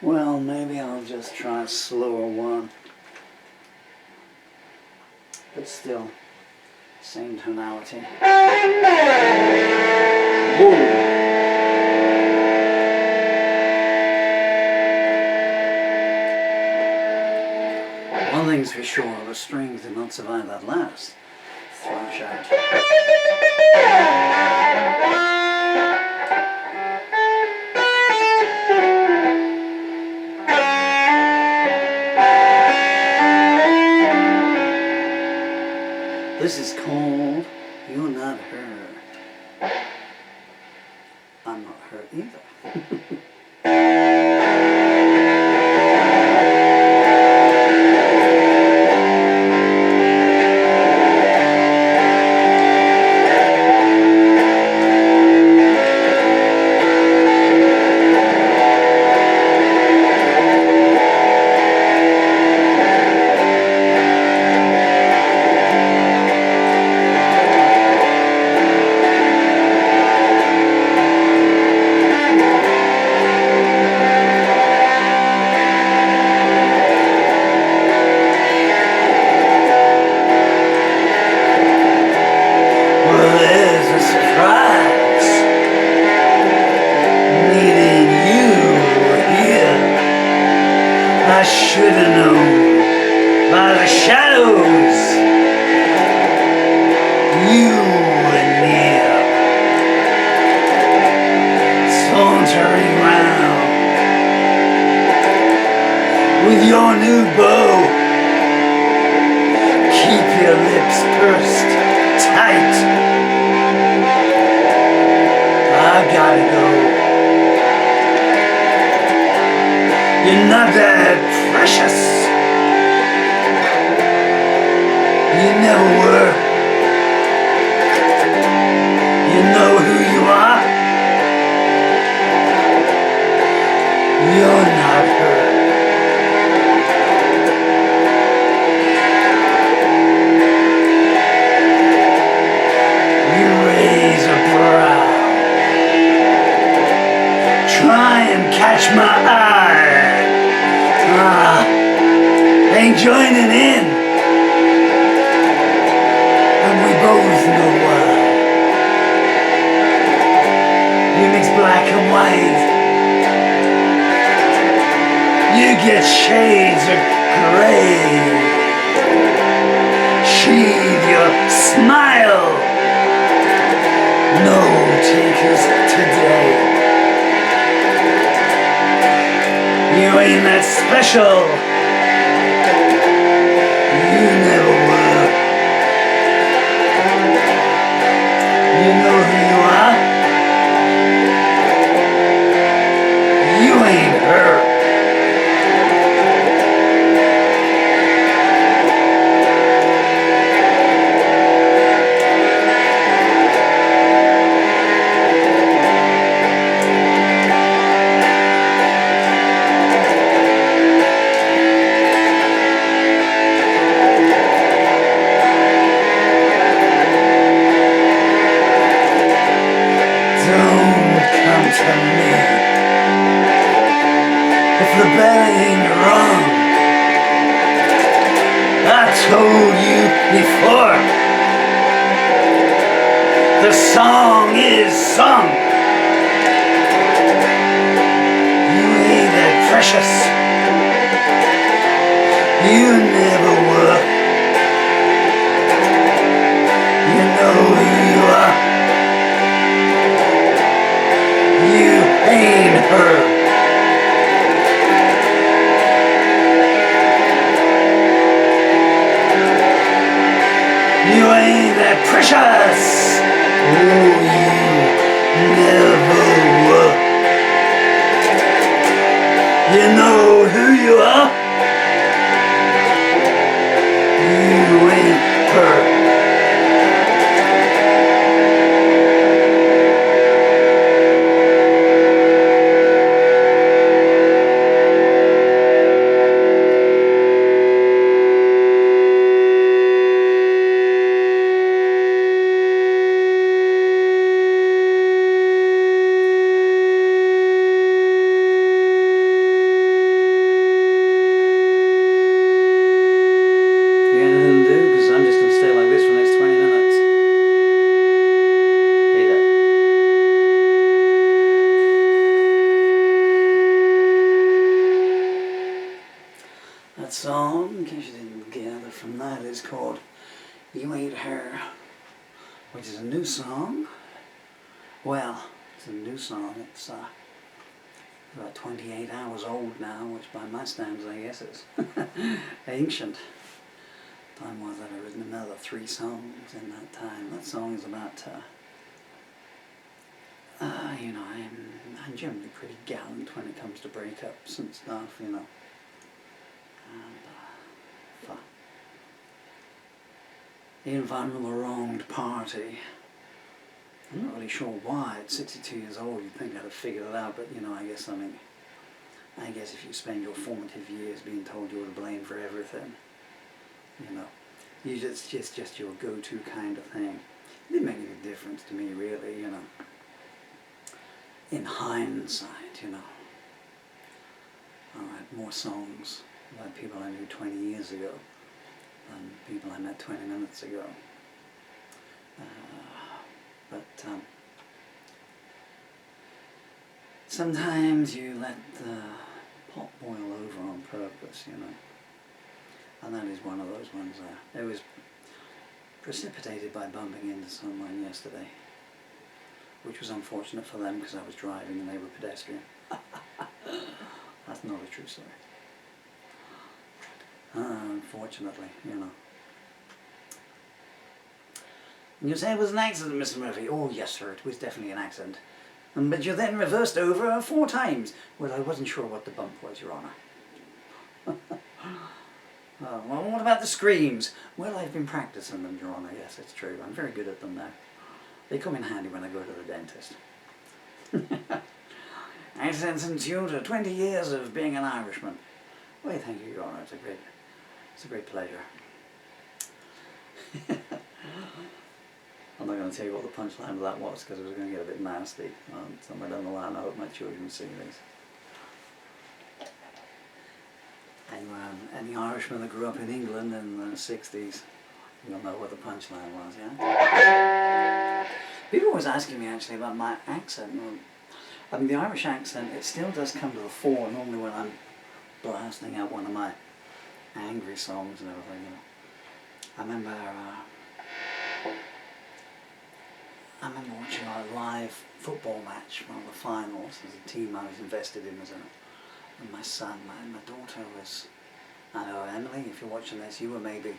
Well, maybe I'll just try a slower one. But still, same tonality. Whoa. One thing's for sure, the strings did not survive that last thrash out. This is called You're Not Her. I'm not hurt either. I should have known by the shadows you were near, sauntering round with your new bow. Keep your lips pursed tight. I gotta go. You're not that precious. You never were. You know who you are. You're not her. You raise a brow. Try and catch my eye. Ain't joining in, and we both know why. You mix black and white. You get shades of gray. Sheathe your smile. No takers today. You ain't that special. You never were. You know who you are. You ain't her. To me, if the bell ain't wrong, I told you before, the song is sung. You ain't that precious. You never were. You know who you are. You ain't her. You ain't that precious. Oh, you never were. You know who you are. You ain't her. That song, in case you didn't gather from that, is called You Ain't Her, which is a new song. Well, it's a new song. It's about 28 hours old now, which by my standards I guess is ancient. Time was that I'd written another 3 songs in that time. That song is about, you know, I'm generally pretty gallant when it comes to breakups and stuff, you know. And, even if I'm in the wronged party, I'm not really sure why. At 62 years old, you'd think I'd have figured it out, but you know, I guess if you spend your formative years being told you're to blame for everything, you know, it's just your go-to kind of thing. It didn't make any difference to me, really, you know. In hindsight, you know, I write more songs about people I knew 20 years ago than people I met 20 minutes ago. But sometimes you let the pot boil over on purpose, you know. And that is one of those ones there. It was precipitated by bumping into someone yesterday, which was unfortunate for them because I was driving and they were pedestrian. That's not a true story. Unfortunately, you know. And you say it was an accident, Mr. Murphy. Oh, yes, sir, it was definitely an accident. But you then reversed over 4 times. Well, I wasn't sure what the bump was, Your Honour. Well, what about the screams? Well, I've been practicing them, Your Honour. Yes, it's true. I'm very good at them now. They come in handy when I go to the dentist. I've sentenced you to 20 years of being an Irishman. Well, thank you, Your Honour. It's a great pleasure. I'm not going to tell you what the punchline of that was because it was going to get a bit nasty. Somewhere down the line, I hope my children see this. Any Irishman that grew up in England in the 60s, you'll know what the punchline was, yeah? People always asking me actually about my accent. I mean, the Irish accent, it still does come to the fore normally when I'm blasting out one of my angry songs and everything, you know. I remember watching a live football match, one of the finals. As a team I was invested in was in it. And my son, my daughter was, I know, Emily, if you're watching this, you were maybe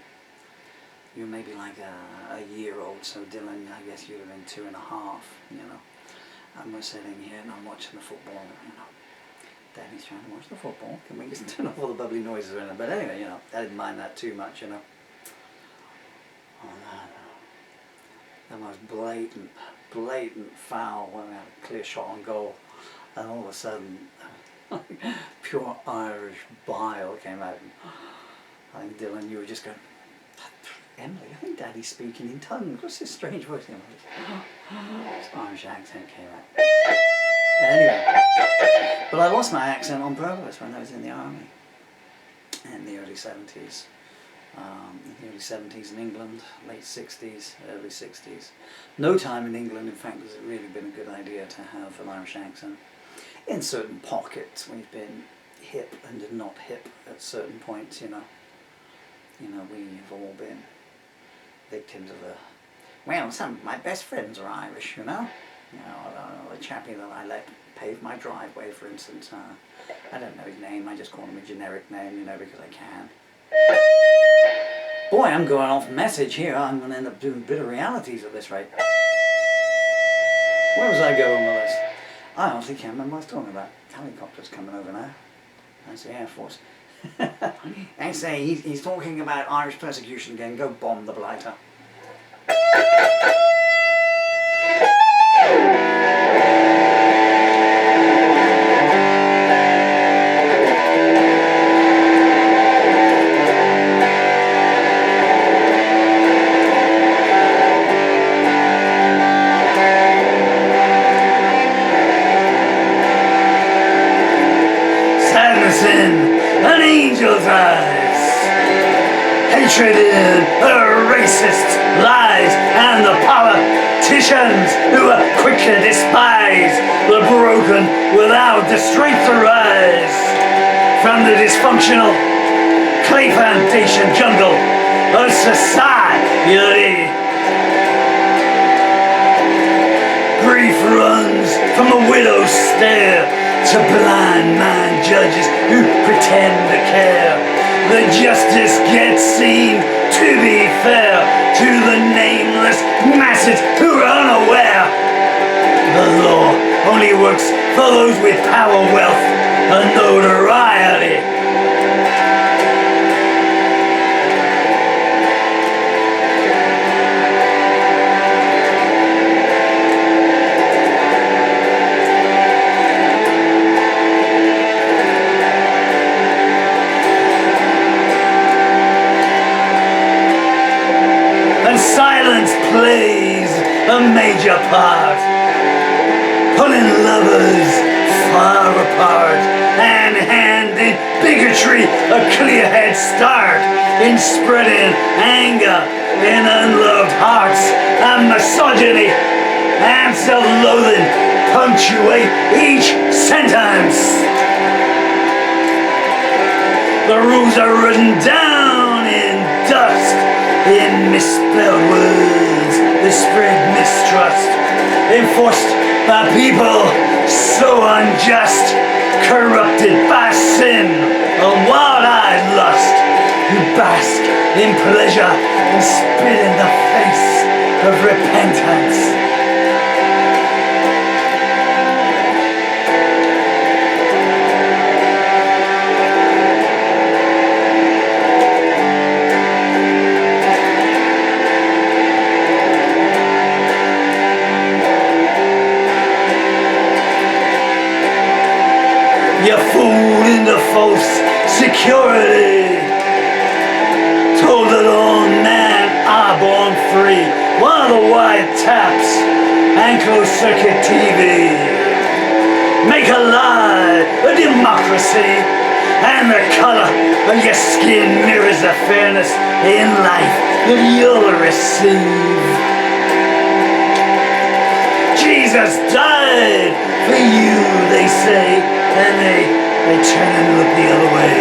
like a year old, so Dylan, I guess you'd have been 2.5, you know. And we're sitting here and I'm watching the football, you know. Daddy's trying to watch the football. Can we just turn off all the bubbly noises in it? But anyway, you know, I didn't mind that too much, you know. Oh, no. The most blatant foul when we had a clear shot on goal. And all of a sudden, pure Irish bile came out. And I think, Dylan, you were just going, Emily, I think Daddy's speaking in tongues. What's this strange voice? This Irish accent came out. Anyway, but I lost my accent on purpose when I was in the army in the early 70s. In the early 70s in England, late 60s, early 60s. No time in England, in fact, has it really been a good idea to have an Irish accent. In certain pockets, we've been hip and not hip at certain points, you know. You know, we've all been victims of well, some of my best friends are Irish, you know. You know, the chappie that I let pave my driveway, for instance. I don't know his name, I just call him a generic name, you know, because I can. Boy, I'm going off message here. I'm going to end up doing bitter realities at this rate. Where was I going with this? I honestly can't remember what I was talking about. Helicopters coming over now. That's the Air Force. I say, he's talking about Irish persecution again. Go bomb the blighter. An angel's eyes, hatred in her racist lies, and the politicians who are quick to despise the broken without the strength to rise from the dysfunctional clay foundation jungle of society. Grief runs from a widow's stare to blind mind judges who pretend to care. The justice gets seen to be fair to the nameless masses who are unaware. The law only works for those with power, wealth, and notoriety. Silence plays a major part, pulling lovers far apart and handing bigotry a clear head start in spreading anger in unloved hearts, and misogyny and self-loathing punctuate each sentence. The rules are written down in dust, in misspelled words that spread mistrust, enforced by people so unjust, corrupted by sin and wild-eyed lust, who bask in pleasure and spit in the face of repentance. You're fooled into false security, told that all men are born free, while the wiretaps and closed-circuit TV make a lie a democracy, and the color of your skin mirrors the fairness in life that you'll receive. Jesus died for you, they say, and they turn and look the other way.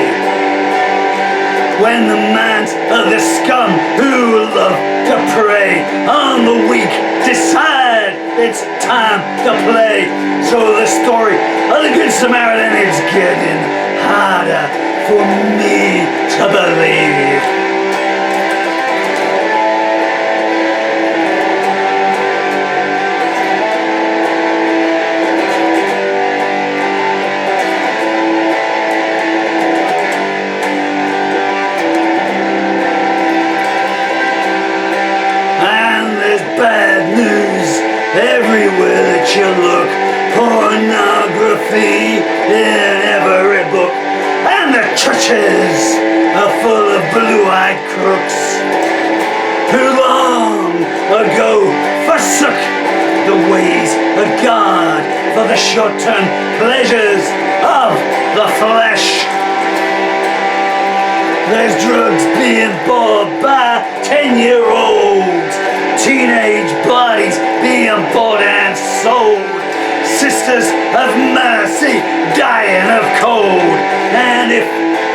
When the minds of the scum who love to prey on the weak decide it's time to play, so the story of the Good Samaritan is getting harder for me to believe. Bad news everywhere that you look, pornography in every book, and the churches are full of blue-eyed crooks who long ago forsook the ways of God for the short-term pleasures of the flesh. There's drugs being bought by 10-year-olds, teenage bodies being bought and sold, sisters of mercy dying of cold, and if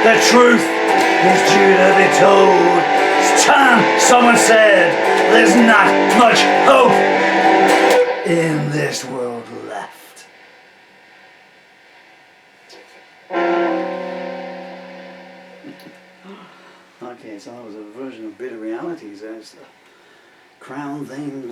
the truth is due to be told, it's time someone said there's not much hope in this world left. Okay, so that was a version of Bitter Realities. There's the Crown theme.